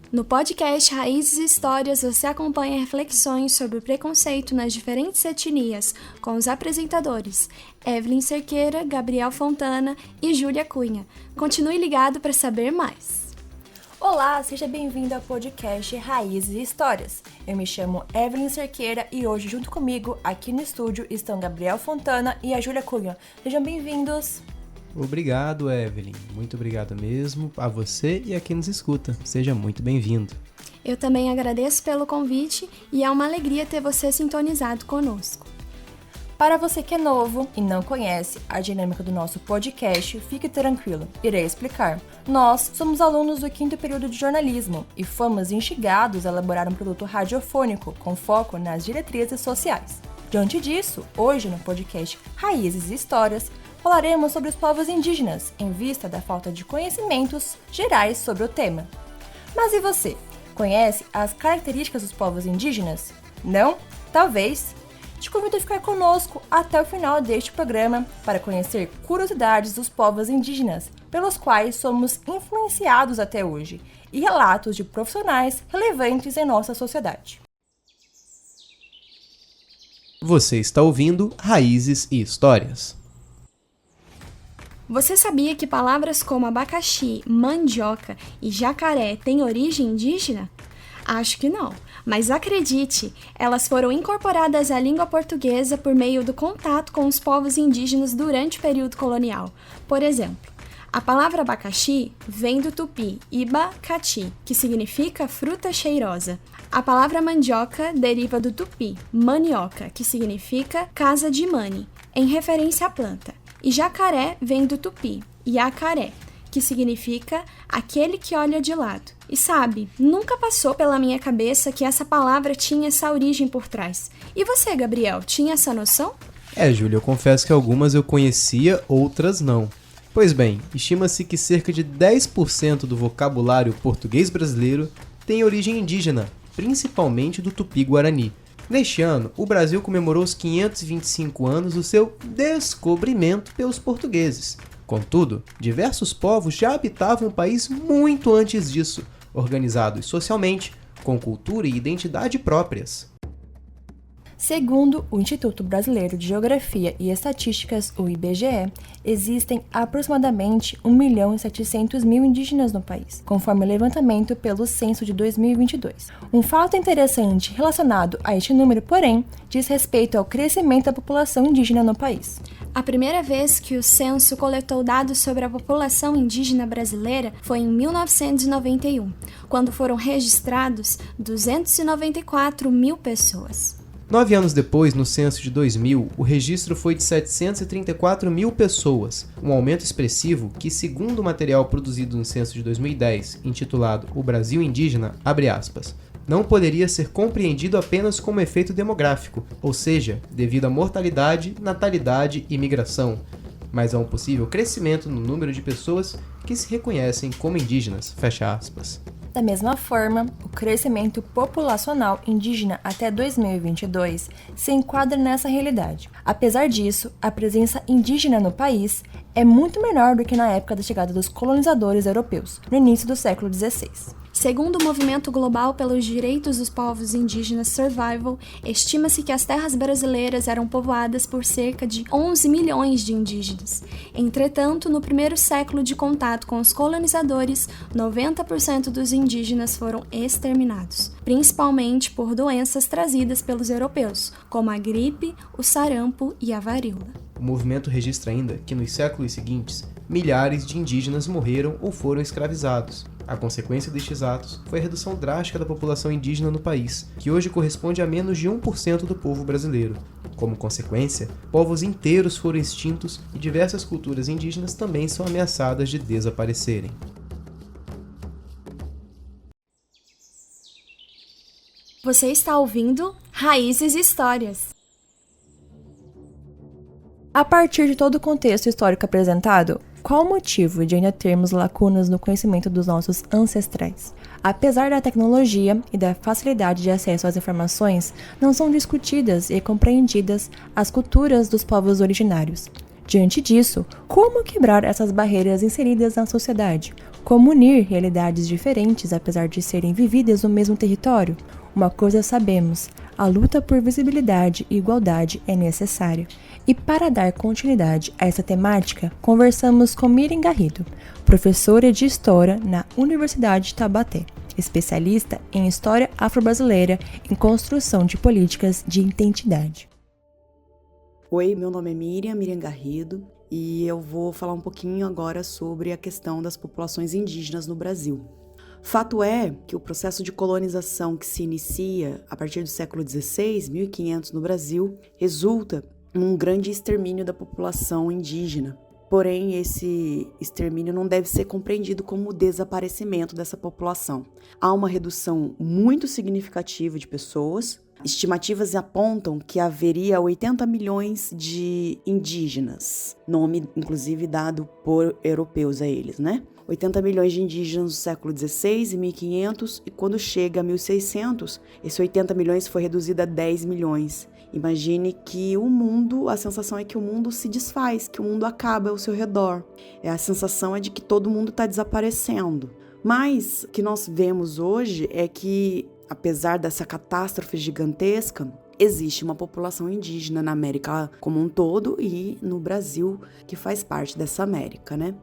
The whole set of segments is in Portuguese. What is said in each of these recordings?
No podcast Raízes e Histórias, você acompanha reflexões sobre o preconceito nas diferentes etnias com os apresentadores Evelyn Cerqueira, Gabriel Fontana e Júlia Cunha. Continue ligado para saber mais. Olá, seja bem-vindo ao podcast Raízes e Histórias. Eu me chamo Evelyn Cerqueira e hoje, junto comigo, aqui no estúdio, estão Gabriel Fontana e a Júlia Cunha. Sejam bem-vindos! Obrigado, Evelyn. Muito obrigado mesmo a você e a quem nos escuta. Seja muito bem-vindo. Eu também agradeço pelo convite e é uma alegria ter você sintonizado conosco. Para você que é novo e não conhece a dinâmica do nosso podcast, fique tranquilo, irei explicar. Nós somos alunos do 5º período de jornalismo e fomos instigados a elaborar um produto radiofônico com foco nas diretrizes sociais. Diante disso, hoje no podcast Raízes e Histórias, falaremos sobre os povos indígenas, em vista da falta de conhecimentos gerais sobre o tema. Mas e você? Conhece as características dos povos indígenas? Não? Talvez? Te convido a ficar conosco até o final deste programa para conhecer curiosidades dos povos indígenas, pelos quais somos influenciados até hoje, e relatos de profissionais relevantes em nossa sociedade. Você está ouvindo Raízes e Histórias. Você sabia que palavras como abacaxi, mandioca e jacaré têm origem indígena? Acho que não, mas acredite, elas foram incorporadas à língua portuguesa por meio do contato com os povos indígenas durante o período colonial. Por exemplo, a palavra abacaxi vem do tupi ibacati, que significa fruta cheirosa. A palavra mandioca deriva do tupi manioca, que significa casa de mani, em referência à planta. E jacaré vem do tupi iacaré, que significa aquele que olha de lado. E sabe, nunca passou pela minha cabeça que essa palavra tinha essa origem por trás. E você, Gabriel, tinha essa noção? Júlia, eu confesso que algumas eu conhecia, outras não. Pois bem, estima-se que cerca de 10% do vocabulário português brasileiro tem origem indígena, principalmente do tupi-guarani. Neste ano, o Brasil comemorou os 525 anos do seu descobrimento pelos portugueses. Contudo, diversos povos já habitavam o país muito antes disso, organizados socialmente, com cultura e identidade próprias. Segundo o Instituto Brasileiro de Geografia e Estatísticas, o IBGE, existem aproximadamente 1.700.000 indígenas no país, conforme o levantamento pelo censo de 2022. Um fato interessante relacionado a este número, porém, diz respeito ao crescimento da população indígena no país. A primeira vez que o censo coletou dados sobre a população indígena brasileira foi em 1991, quando foram registrados 294 mil pessoas. 9 anos depois, no censo de 2000, o registro foi de 734 mil pessoas, um aumento expressivo que, segundo o material produzido no censo de 2010, intitulado O Brasil Indígena, abre aspas, não poderia ser compreendido apenas como efeito demográfico, ou seja, devido à mortalidade, natalidade e migração, mas a um possível crescimento no número de pessoas que se reconhecem como indígenas, fecha aspas. Da mesma forma, o crescimento populacional indígena até 2022 se enquadra nessa realidade. Apesar disso, a presença indígena no país é muito menor do que na época da chegada dos colonizadores europeus, no início do século XVI. Segundo o Movimento Global pelos Direitos dos Povos Indígenas Survival, estima-se que as terras brasileiras eram povoadas por cerca de 11 milhões de indígenas. Entretanto, no primeiro século de contato com os colonizadores, 90% dos indígenas foram exterminados, principalmente por doenças trazidas pelos europeus, como a gripe, o sarampo e a varíola. O movimento registra ainda que nos séculos seguintes, milhares de indígenas morreram ou foram escravizados. A consequência destes atos foi a redução drástica da população indígena no país, que hoje corresponde a menos de 1% do povo brasileiro. Como consequência, povos inteiros foram extintos e diversas culturas indígenas também são ameaçadas de desaparecerem. Você está ouvindo Raízes e Histórias. A partir de todo o contexto histórico apresentado, qual o motivo de ainda termos lacunas no conhecimento dos nossos ancestrais? Apesar da tecnologia e da facilidade de acesso às informações, não são discutidas e compreendidas as culturas dos povos originários. Diante disso, como quebrar essas barreiras inseridas na sociedade? Como unir realidades diferentes apesar de serem vividas no mesmo território? Uma coisa sabemos, a luta por visibilidade e igualdade é necessária. E para dar continuidade a essa temática, conversamos com Miriam Garrido, professora de História na Universidade de Taubaté, especialista em História Afro-Brasileira em Construção de Políticas de Identidade. Oi, meu nome é Miriam Garrido, e eu vou falar um pouquinho agora sobre a questão das populações indígenas no Brasil. Fato é que o processo de colonização que se inicia a partir do século XVI, 1500 no Brasil, resulta num grande extermínio da população indígena. Porém, esse extermínio não deve ser compreendido como o desaparecimento dessa população. Há uma redução muito significativa de pessoas. Estimativas apontam que haveria 80 milhões de indígenas, nome inclusive dado por europeus a eles, né? 80 milhões de indígenas no século XVI e 1500, e quando chega a 1600, esse 80 milhões foi reduzido a 10 milhões. Imagine que a sensação é que o mundo se desfaz, que o mundo acaba ao seu redor. A sensação é de que todo mundo está desaparecendo. Mas o que nós vemos hoje é que, apesar dessa catástrofe gigantesca, existe uma população indígena na América como um todo e no Brasil, que faz parte dessa América, né?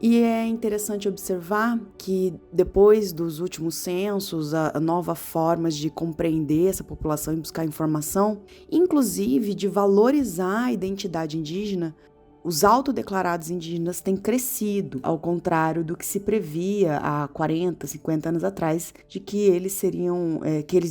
E é interessante observar que depois dos últimos censos, a novas formas de compreender essa população e buscar informação, inclusive de valorizar a identidade indígena, os autodeclarados indígenas têm crescido, ao contrário do que se previa há 40, 50 anos atrás, de que eles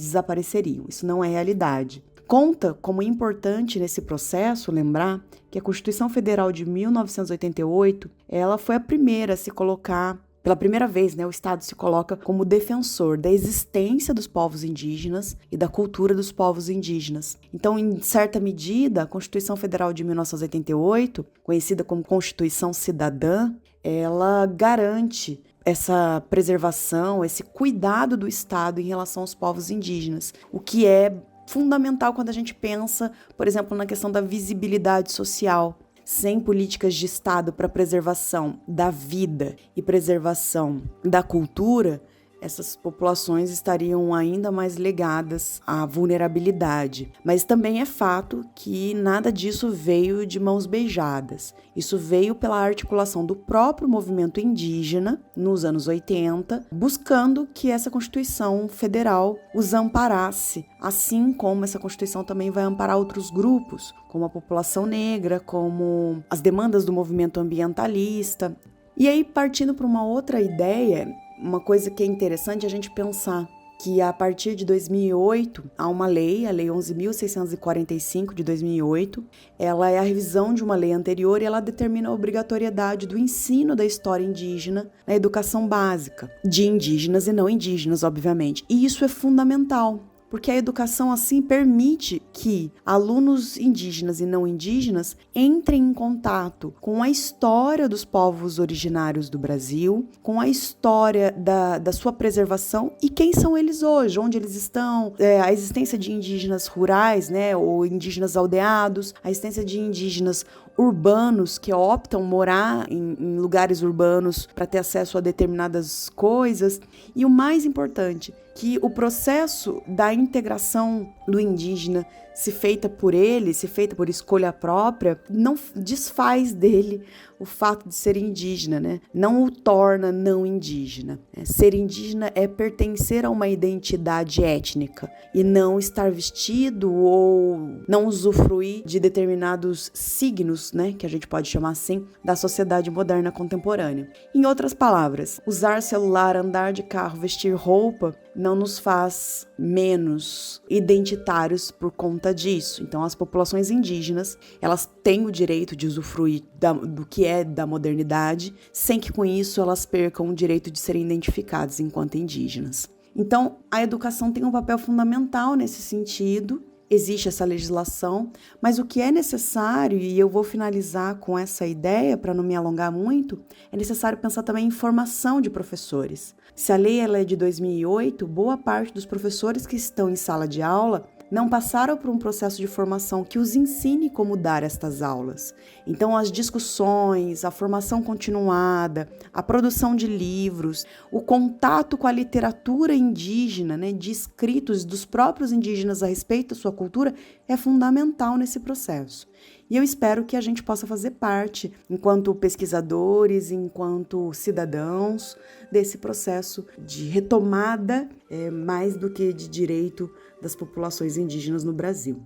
desapareceriam. Isso não é realidade. Conta como importante nesse processo lembrar que a Constituição Federal de 1988, ela foi a primeira a se colocar, pela primeira vez, né, o Estado se coloca como defensor da existência dos povos indígenas e da cultura dos povos indígenas. Então, em certa medida, a Constituição Federal de 1988, conhecida como Constituição Cidadã, ela garante essa preservação, esse cuidado do Estado em relação aos povos indígenas, o que é fundamental quando a gente pensa, por exemplo, na questão da visibilidade social. Sem políticas de Estado para preservação da vida e preservação da cultura, essas populações estariam ainda mais ligadas à vulnerabilidade. Mas também é fato que nada disso veio de mãos beijadas. Isso veio pela articulação do próprio movimento indígena, nos anos 80, buscando que essa Constituição Federal os amparasse, assim como essa Constituição também vai amparar outros grupos, como a população negra, como as demandas do movimento ambientalista. E aí, partindo para uma outra ideia, uma coisa que é interessante a gente pensar que a partir de 2008 há uma lei, a Lei 11.645 de 2008, ela é a revisão de uma lei anterior e ela determina a obrigatoriedade do ensino da história indígena na educação básica, de indígenas e não indígenas, obviamente. E isso é fundamental, porque a educação assim permite que alunos indígenas e não indígenas entrem em contato com a história dos povos originários do Brasil, com a história da sua preservação e quem são eles hoje, onde eles estão, a existência de indígenas rurais, né, ou indígenas aldeados, a existência de indígenas urbanos que optam morar em lugares urbanos para ter acesso a determinadas coisas. E o mais importante, que o processo da integração do indígena, se feita por ele, se feita por escolha própria, não desfaz dele o fato de ser indígena, né? Não o torna não indígena. Ser indígena é pertencer a uma identidade étnica e não estar vestido ou não usufruir de determinados signos, né, que a gente pode chamar assim, da sociedade moderna contemporânea. Em outras palavras, usar celular, andar de carro, vestir roupa não nos faz menos identitários por conta disso. Então, as populações indígenas, elas têm o direito de usufruir do que é da modernidade, sem que com isso elas percam o direito de serem identificadas enquanto indígenas. Então, a educação tem um papel fundamental nesse sentido. Existe essa legislação, mas o que é necessário, e eu vou finalizar com essa ideia para não me alongar muito, é necessário pensar também em formação de professores. Se a lei ela é de 2008, boa parte dos professores que estão em sala de aula não passaram por um processo de formação que os ensine como dar estas aulas. Então, as discussões, a formação continuada, a produção de livros, o contato com a literatura indígena, né, de escritos dos próprios indígenas a respeito da sua cultura, é fundamental nesse processo. E eu espero que a gente possa fazer parte, enquanto pesquisadores, enquanto cidadãos, desse processo de retomada, mais do que de direito das populações indígenas no Brasil.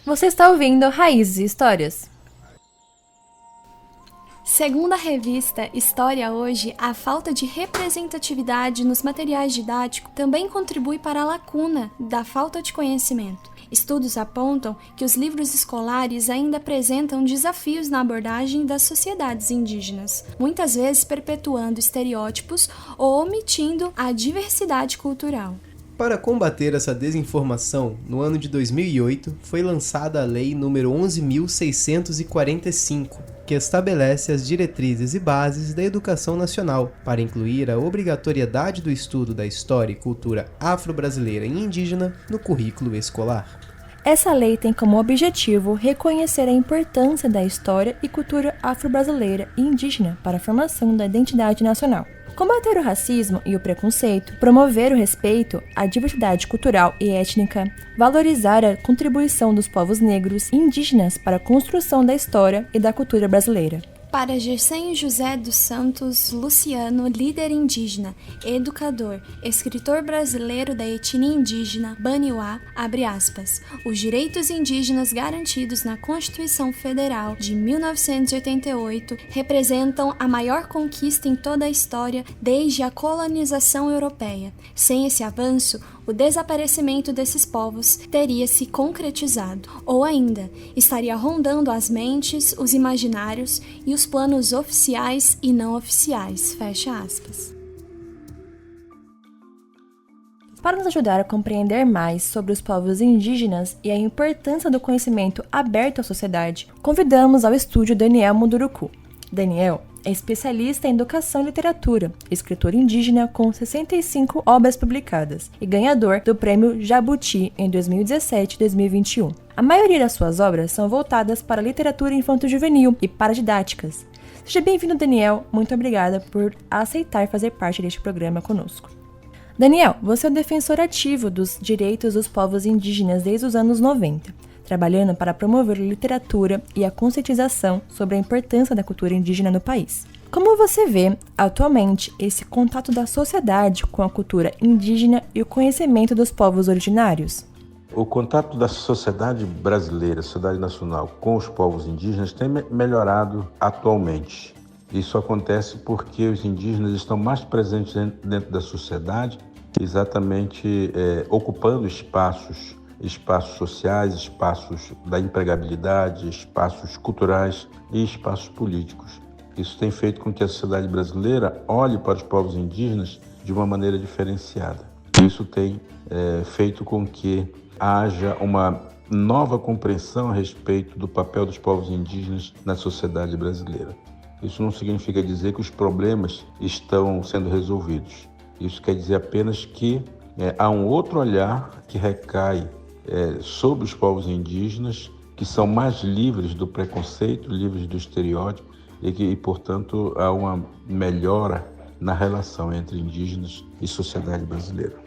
Você está ouvindo Raízes e Histórias. Segundo a revista História Hoje, a falta de representatividade nos materiais didáticos também contribui para a lacuna da falta de conhecimento. Estudos apontam que os livros escolares ainda apresentam desafios na abordagem das sociedades indígenas, muitas vezes perpetuando estereótipos ou omitindo a diversidade cultural. Para combater essa desinformação, no ano de 2008 foi lançada a Lei nº 11.645, que estabelece as diretrizes e bases da educação nacional, para incluir a obrigatoriedade do estudo da história e cultura afro-brasileira e indígena no currículo escolar. Essa lei tem como objetivo reconhecer a importância da história e cultura afro-brasileira e indígena para a formação da identidade nacional. Combater o racismo e o preconceito, promover o respeito à diversidade cultural e étnica, valorizar a contribuição dos povos negros e indígenas para a construção da história e da cultura brasileira. Para Gersen José dos Santos Luciano, líder indígena, educador, escritor brasileiro da etnia indígena Baniuá, abre aspas, os direitos indígenas garantidos na Constituição Federal de 1988 representam a maior conquista em toda a história desde a colonização europeia. Sem esse avanço, o desaparecimento desses povos teria se concretizado, ou ainda, estaria rondando as mentes, os imaginários e os planos oficiais e não oficiais, fecha aspas. Para nos ajudar a compreender mais sobre os povos indígenas e a importância do conhecimento aberto à sociedade, convidamos ao estúdio Daniel Munduruku. Daniel é especialista em educação e literatura, escritor indígena com 65 obras publicadas e ganhador do Prêmio Jabuti em 2017 e 2021. A maioria das suas obras são voltadas para a literatura infanto-juvenil e paradidáticas. Seja bem-vindo, Daniel. Muito obrigada por aceitar fazer parte deste programa conosco. Daniel, você é o defensor ativo dos direitos dos povos indígenas desde os anos 90. Trabalhando para promover a literatura e a conscientização sobre a importância da cultura indígena no país. Como você vê, atualmente, esse contato da sociedade com a cultura indígena e o conhecimento dos povos originários? O contato da sociedade brasileira, sociedade nacional, com os povos indígenas tem melhorado atualmente. Isso acontece porque os indígenas estão mais presentes dentro da sociedade, exatamente ocupando espaços sociais, espaços da empregabilidade, espaços culturais e espaços políticos. Isso tem feito com que a sociedade brasileira olhe para os povos indígenas de uma maneira diferenciada. Isso tem feito com que haja uma nova compreensão a respeito do papel dos povos indígenas na sociedade brasileira. Isso não significa dizer que os problemas estão sendo resolvidos. Isso quer dizer apenas que há um outro olhar que recai sobre os povos indígenas, que são mais livres do preconceito, livres do estereótipo e, portanto, há uma melhora na relação entre indígenas e sociedade brasileira.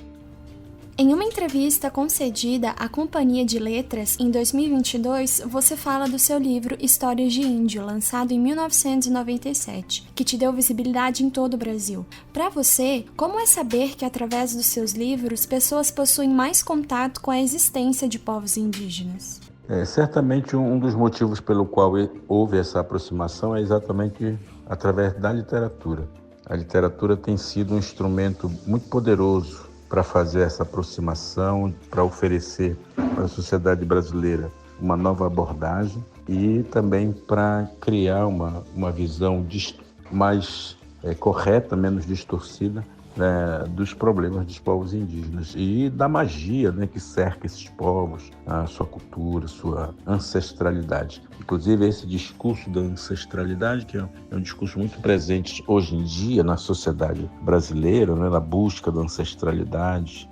Em uma entrevista concedida à Companhia de Letras em 2022, você fala do seu livro Histórias de Índio, lançado em 1997, que te deu visibilidade em todo o Brasil. Para você, como é saber que através dos seus livros, pessoas possuem mais contato com a existência de povos indígenas? Certamente um dos motivos pelo qual houve essa aproximação é exatamente através da literatura. A literatura tem sido um instrumento muito poderoso para fazer essa aproximação, para oferecer para a sociedade brasileira uma nova abordagem e também para criar uma visão mais correta, menos distorcida, dos problemas dos povos indígenas e da magia, que cerca esses povos, a sua cultura, sua ancestralidade. Inclusive esse discurso da ancestralidade, que é um discurso muito presente hoje em dia na sociedade brasileira, na busca da ancestralidade,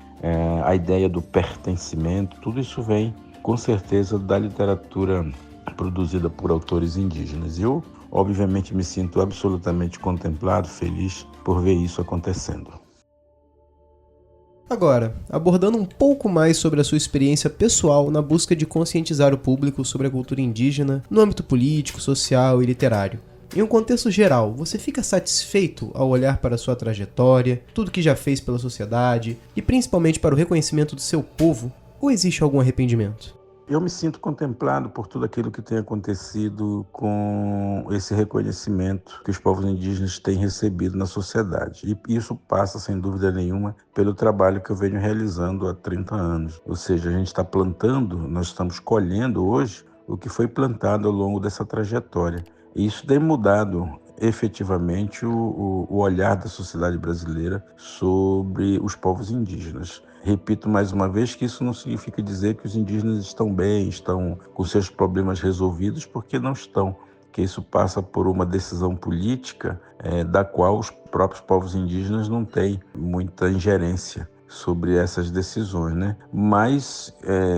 a ideia do pertencimento, tudo isso vem com certeza da literatura produzida por autores indígenas. Eu, obviamente, me sinto absolutamente contemplado, feliz por ver isso acontecendo. Agora, abordando um pouco mais sobre a sua experiência pessoal na busca de conscientizar o público sobre a cultura indígena no âmbito político, social e literário. Em um contexto geral, você fica satisfeito ao olhar para a sua trajetória, tudo que já fez pela sociedade e principalmente para o reconhecimento do seu povo, ou existe algum arrependimento? Eu me sinto contemplado por tudo aquilo que tem acontecido com esse reconhecimento que os povos indígenas têm recebido na sociedade. E isso passa, sem dúvida nenhuma, pelo trabalho que eu venho realizando há 30 anos. Ou seja, a gente está plantando, nós estamos colhendo hoje o que foi plantado ao longo dessa trajetória. E isso tem mudado efetivamente o olhar da sociedade brasileira sobre os povos indígenas. Repito mais uma vez que isso não significa dizer que os indígenas estão bem, estão com seus problemas resolvidos, porque não estão. Que isso passa por uma decisão política da qual os próprios povos indígenas não têm muita ingerência sobre essas decisões, né? Mas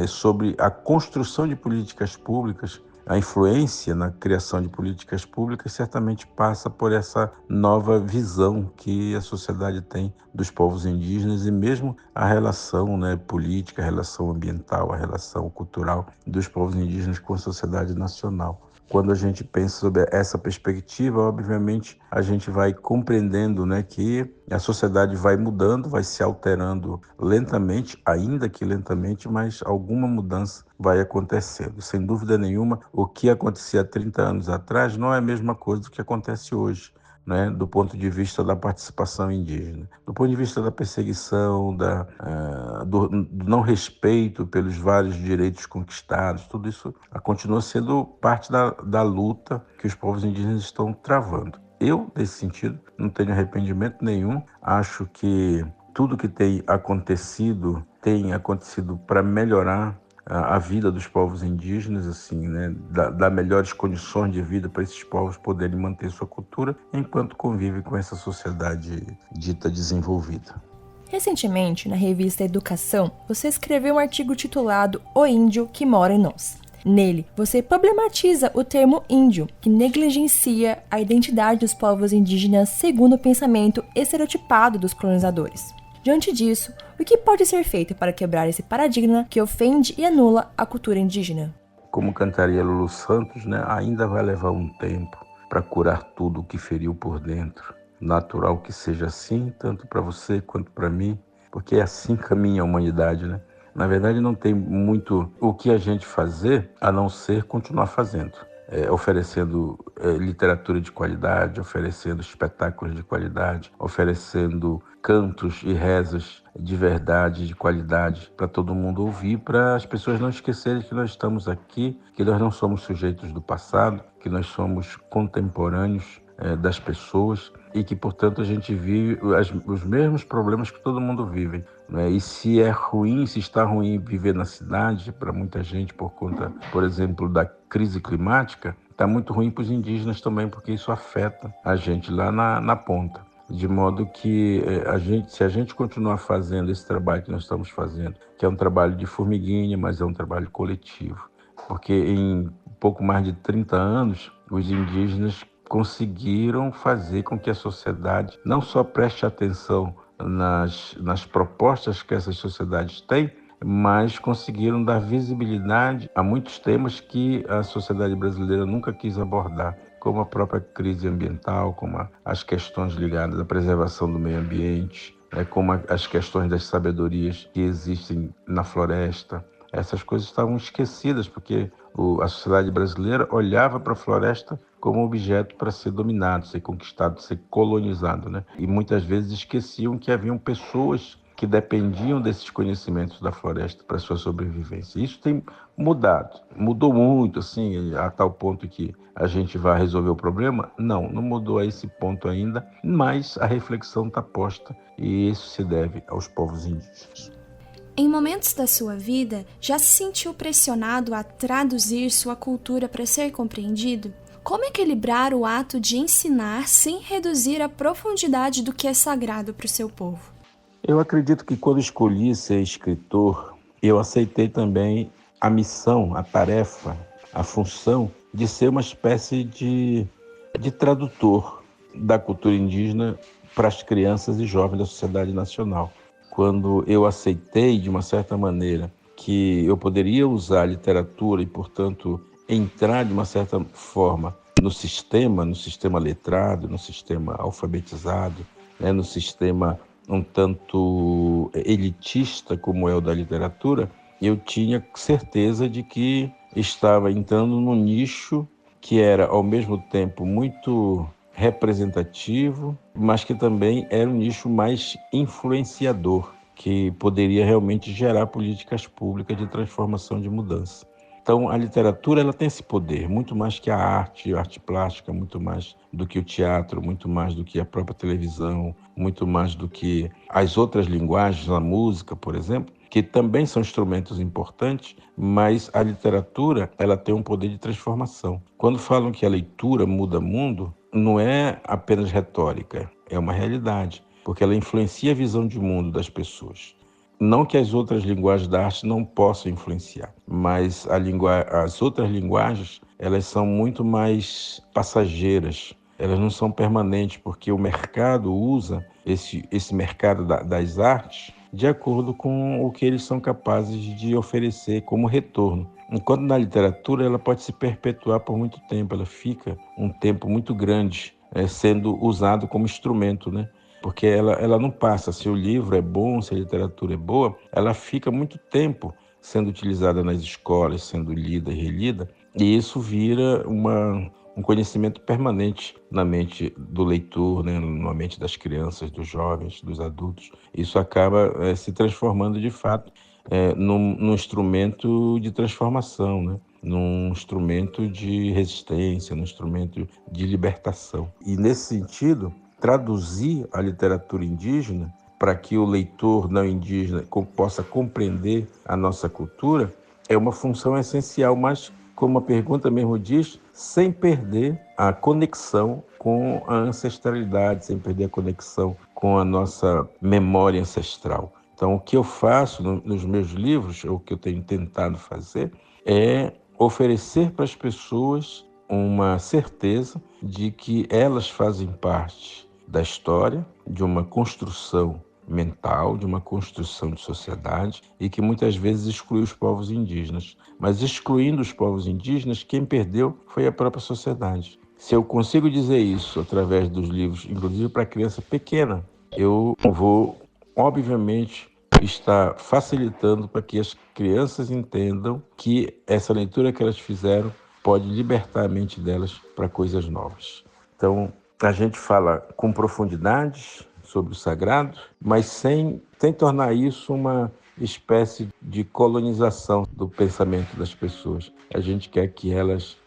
sobre a construção de políticas públicas, a influência na criação de políticas públicas certamente passa por essa nova visão que a sociedade tem dos povos indígenas e mesmo a relação, política, a relação ambiental, a relação cultural dos povos indígenas com a sociedade nacional. Quando a gente pensa sobre essa perspectiva, obviamente a gente vai compreendendo, que a sociedade vai mudando, vai se alterando lentamente, ainda que lentamente, mas alguma mudança vai acontecendo. Sem dúvida nenhuma, o que acontecia há 30 anos atrás não é a mesma coisa do que acontece hoje, do ponto de vista da participação indígena. Do ponto de vista da perseguição, do não respeito pelos vários direitos conquistados, tudo isso continua sendo parte da luta que os povos indígenas estão travando. Eu, nesse sentido, não tenho arrependimento nenhum. Acho que tudo que tem acontecido para melhorar a vida dos povos indígenas, dar melhores condições de vida para esses povos poderem manter sua cultura enquanto convivem com essa sociedade dita desenvolvida. Recentemente, na revista Educação, você escreveu um artigo titulado O Índio que Mora em Nós. Nele, você problematiza o termo índio, que negligencia a identidade dos povos indígenas segundo o pensamento estereotipado dos colonizadores. Diante disso, o que pode ser feito para quebrar esse paradigma que ofende e anula a cultura indígena? Como cantaria Lulu Santos, ainda vai levar um tempo para curar tudo o que feriu por dentro. Natural que seja assim, tanto para você quanto para mim, porque é assim que caminha a humanidade, Na verdade, não tem muito o que a gente fazer, a não ser continuar fazendo. Oferecendo literatura de qualidade, oferecendo espetáculos de qualidade, oferecendo cantos e rezas de verdade, de qualidade, para todo mundo ouvir, para as pessoas não esquecerem que nós estamos aqui, que nós não somos sujeitos do passado, que nós somos contemporâneos das pessoas e que, portanto, a gente vive os mesmos problemas que todo mundo vive. E se está ruim viver na cidade, para muita gente, por conta, por exemplo, da crise climática, está muito ruim para os indígenas também, porque isso afeta a gente lá na ponta. De modo que se a gente continuar fazendo esse trabalho que nós estamos fazendo, que é um trabalho de formiguinha, mas é um trabalho coletivo, porque em pouco mais de 30 anos, os indígenas conseguiram fazer com que a sociedade não só preste atenção nas propostas que essas sociedades têm, mas conseguiram dar visibilidade a muitos temas que a sociedade brasileira nunca quis abordar, como a própria crise ambiental, como as questões ligadas à preservação do meio ambiente, como as questões das sabedorias que existem na floresta. Essas coisas estavam esquecidas, porque a sociedade brasileira olhava para a floresta como objeto para ser dominado, ser conquistado, ser colonizado, E muitas vezes esqueciam que haviam pessoas que dependiam desses conhecimentos da floresta para sua sobrevivência. Isso tem mudou muito, a tal ponto que a gente vai resolver o problema? Não mudou a esse ponto ainda, mas a reflexão está posta e isso se deve aos povos indígenas. Em momentos da sua vida, já se sentiu pressionado a traduzir sua cultura para ser compreendido? Como equilibrar o ato de ensinar sem reduzir a profundidade do que é sagrado para o seu povo? Eu acredito que quando escolhi ser escritor, eu aceitei também a missão, a tarefa, a função de ser uma espécie de tradutor da cultura indígena para as crianças e jovens da sociedade nacional. Quando eu aceitei, de uma certa maneira, que eu poderia usar a literatura e, portanto, entrar de uma certa forma no sistema letrado, no sistema alfabetizado, né, no sistema um tanto elitista como é o da literatura, eu tinha certeza de que estava entrando num nicho que era, ao mesmo tempo, muito representativo, mas que também era um nicho mais influenciador, que poderia realmente gerar políticas públicas de transformação, de mudança. Então, a literatura ela tem esse poder, muito mais que a arte plástica, muito mais do que o teatro, muito mais do que a própria televisão, muito mais do que as outras linguagens, a música, por exemplo, que também são instrumentos importantes, mas a literatura ela tem um poder de transformação. Quando falam que a leitura muda o mundo, não é apenas retórica, é uma realidade, porque ela influencia a visão de mundo das pessoas. Não que as outras linguagens da arte não possam influenciar, mas as outras linguagens elas são muito mais passageiras, elas não são permanentes, porque o mercado usa esse mercado das artes de acordo com o que eles são capazes de oferecer como retorno. Enquanto na literatura ela pode se perpetuar por muito tempo, ela fica um tempo muito grande sendo usado como instrumento, né? Porque ela não passa. Se o livro é bom, se a literatura é boa, ela fica muito tempo sendo utilizada nas escolas, sendo lida e relida, e isso vira um conhecimento permanente na mente do leitor, né, na mente das crianças, dos jovens, dos adultos. Isso acaba se transformando, de fato, num instrumento de transformação, né? Num instrumento de resistência, num instrumento de libertação. E, nesse sentido, traduzir a literatura indígena para que o leitor não indígena possa compreender a nossa cultura é uma função essencial, mas, como a pergunta mesmo diz, sem perder a conexão com a ancestralidade, sem perder a conexão com a nossa memória ancestral. Então, o que eu faço nos meus livros, o que eu tenho tentado fazer, é oferecer para as pessoas uma certeza de que elas fazem parte da história, de uma construção mental, de uma construção de sociedade, e que muitas vezes exclui os povos indígenas. Mas excluindo os povos indígenas, quem perdeu foi a própria sociedade. Se eu consigo dizer isso através dos livros, inclusive para criança pequena, eu vou, obviamente, estar facilitando para que as crianças entendam que essa leitura que elas fizeram pode libertar a mente delas para coisas novas. Então, a gente fala com profundidade sobre o sagrado, mas sem tornar isso uma espécie de colonização do pensamento das pessoas. A gente quer que elas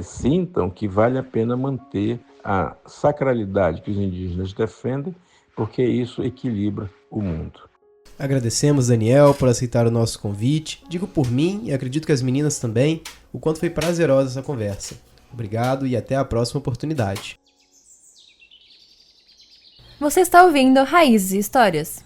sintam que vale a pena manter a sacralidade que os indígenas defendem, porque isso equilibra o mundo. Agradecemos, Daniel, por aceitar o nosso convite. Digo por mim, e acredito que as meninas também, o quanto foi prazerosa essa conversa. Obrigado e até a próxima oportunidade. Você está ouvindo Raízes e Histórias.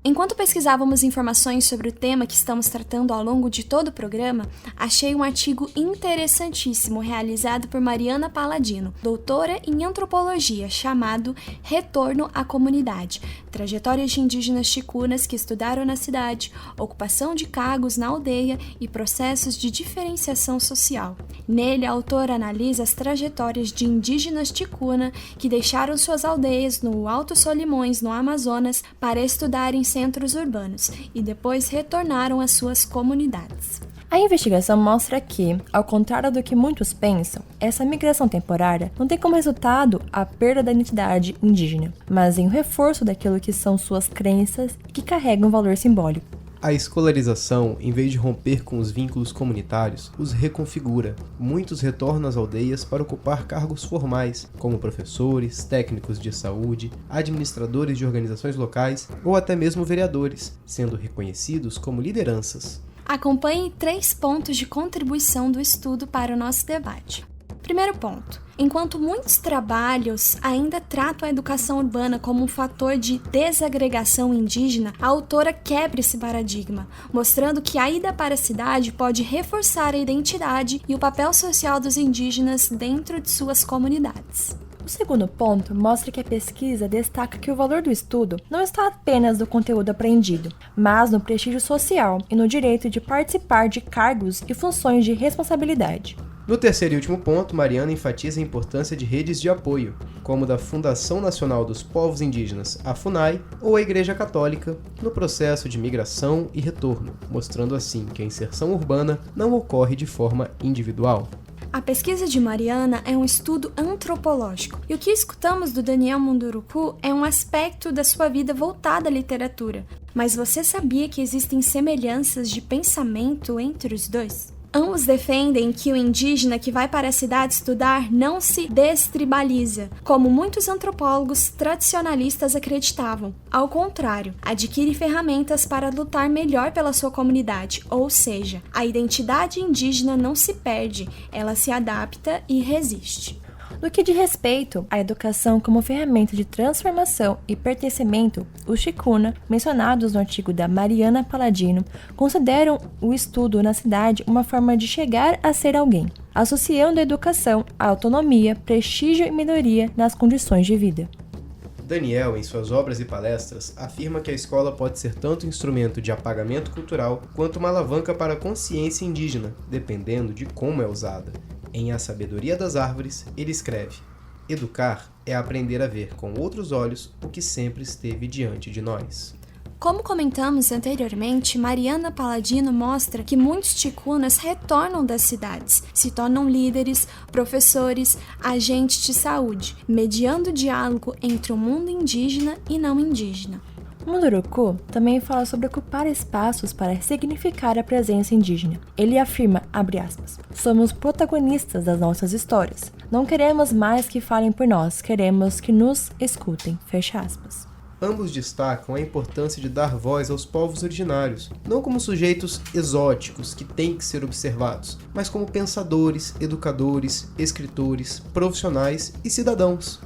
Enquanto pesquisávamos informações sobre o tema que estamos tratando ao longo de todo o programa, achei um artigo interessantíssimo realizado por Mariana Paladino, doutora em antropologia, chamado Retorno à Comunidade, trajetórias de indígenas ticunas que estudaram na cidade, ocupação de cargos na aldeia e processos de diferenciação social. Nele, a autora analisa as trajetórias de indígenas ticuna que deixaram suas aldeias no Alto Solimões, no Amazonas, para estudar em centros urbanos e depois retornaram às suas comunidades. A investigação mostra que, ao contrário do que muitos pensam, essa migração temporária não tem como resultado a perda da identidade indígena, mas em um reforço daquilo que são suas crenças e que carregam um valor simbólico. A escolarização, em vez de romper com os vínculos comunitários, os reconfigura. Muitos retornam às aldeias para ocupar cargos formais, como professores, técnicos de saúde, administradores de organizações locais ou até mesmo vereadores, sendo reconhecidos como lideranças. Acompanhe 3 pontos de contribuição do estudo para o nosso debate. Primeiro ponto. Enquanto muitos trabalhos ainda tratam a educação urbana como um fator de desagregação indígena, a autora quebra esse paradigma, mostrando que a ida para a cidade pode reforçar a identidade e o papel social dos indígenas dentro de suas comunidades. O segundo ponto mostra que a pesquisa destaca que o valor do estudo não está apenas no conteúdo aprendido, mas no prestígio social e no direito de participar de cargos e funções de responsabilidade. No terceiro e último ponto, Mariana enfatiza a importância de redes de apoio, como da Fundação Nacional dos Povos Indígenas, a FUNAI, ou a Igreja Católica, no processo de migração e retorno, mostrando assim que a inserção urbana não ocorre de forma individual. A pesquisa de Mariana é um estudo antropológico, e o que escutamos do Daniel Munduruku é um aspecto da sua vida voltada à literatura. Mas você sabia que existem semelhanças de pensamento entre os dois? Ambos defendem que o indígena que vai para a cidade estudar não se destribaliza, como muitos antropólogos tradicionalistas acreditavam. Ao contrário, adquire ferramentas para lutar melhor pela sua comunidade, ou seja, a identidade indígena não se perde, ela se adapta e resiste. No que diz respeito à educação como ferramenta de transformação e pertencimento, os Chikuna, mencionados no artigo da Mariana Paladino, consideram o estudo na cidade uma forma de chegar a ser alguém, associando a educação à autonomia, prestígio e melhoria nas condições de vida. Daniel, em suas obras e palestras, afirma que a escola pode ser tanto instrumento de apagamento cultural quanto uma alavanca para a consciência indígena, dependendo de como é usada. Em A Sabedoria das Árvores, ele escreve: educar é aprender a ver com outros olhos o que sempre esteve diante de nós. Como comentamos anteriormente, Mariana Paladino mostra que muitos ticunas retornam das cidades, se tornam líderes, professores, agentes de saúde, mediando o diálogo entre o mundo indígena e não indígena. Munduruku também fala sobre ocupar espaços para significar a presença indígena. Ele afirma, abre aspas, somos protagonistas das nossas histórias. Não queremos mais que falem por nós, queremos que nos escutem, fecha aspas. Ambos destacam a importância de dar voz aos povos originários, não como sujeitos exóticos que têm que ser observados, mas como pensadores, educadores, escritores, profissionais e cidadãos.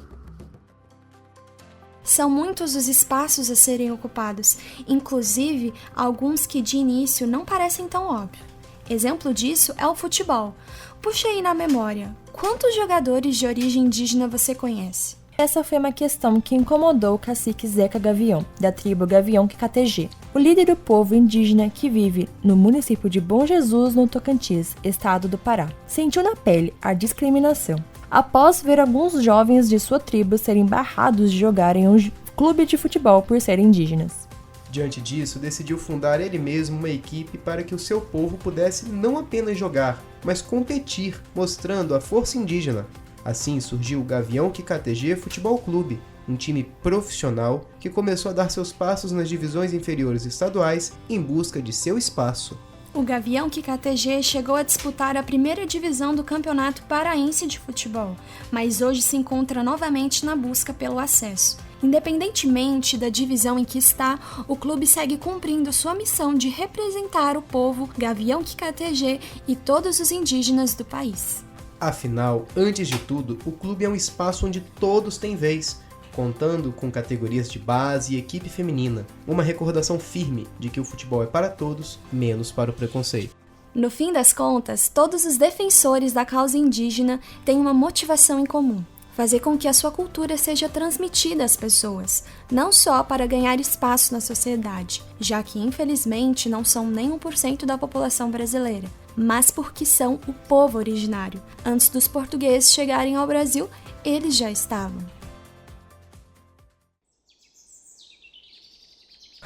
São muitos os espaços a serem ocupados, inclusive alguns que de início não parecem tão óbvios. Exemplo disso é o futebol. Puxa aí na memória, quantos jogadores de origem indígena você conhece? Essa foi uma questão que incomodou o cacique Zeca Gavião, da tribo Gavião Kikatejê, o líder do povo indígena que vive no município de Bom Jesus, no Tocantins, estado do Pará. Sentiu na pele a discriminação após ver alguns jovens de sua tribo serem barrados de jogar em um clube de futebol por serem indígenas. Diante disso, decidiu fundar ele mesmo uma equipe para que o seu povo pudesse não apenas jogar, mas competir, mostrando a força indígena. Assim surgiu o Gavião Kikatejê Futebol Clube, um time profissional que começou a dar seus passos nas divisões inferiores estaduais em busca de seu espaço. O Gavião Kikatejê chegou a disputar a primeira divisão do Campeonato Paraense de Futebol, mas hoje se encontra novamente na busca pelo acesso. Independentemente da divisão em que está, o clube segue cumprindo sua missão de representar o povo Gavião Kikatejê e todos os indígenas do país. Afinal, antes de tudo, o clube é um espaço onde todos têm vez, contando com categorias de base e equipe feminina, uma recordação firme de que o futebol é para todos, menos para o preconceito. No fim das contas, todos os defensores da causa indígena têm uma motivação em comum: fazer com que a sua cultura seja transmitida às pessoas, não só para ganhar espaço na sociedade, já que infelizmente não são nem 1% da população brasileira, mas porque são o povo originário. Antes dos portugueses chegarem ao Brasil, eles já estavam.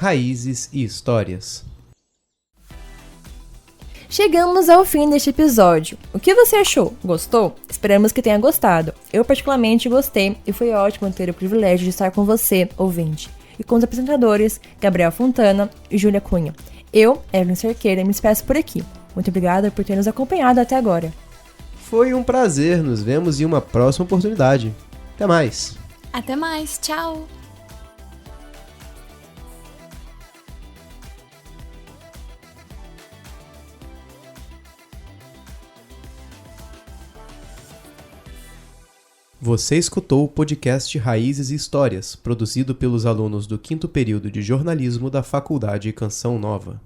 Raízes e histórias. Chegamos ao fim deste episódio. O que você achou? Gostou? Esperamos que tenha gostado. Eu particularmente gostei e foi ótimo ter o privilégio de estar com você, ouvinte, e com os apresentadores Gabriel Fontana e Júlia Cunha. Eu, Evelyn Cerqueira, me despeço por aqui. Muito obrigada por ter nos acompanhado até agora. Foi um prazer, nos vemos em uma próxima oportunidade. Até mais! Até mais, tchau! Você escutou o podcast Raízes e Histórias, produzido pelos alunos do 5º período de jornalismo da Faculdade Canção Nova.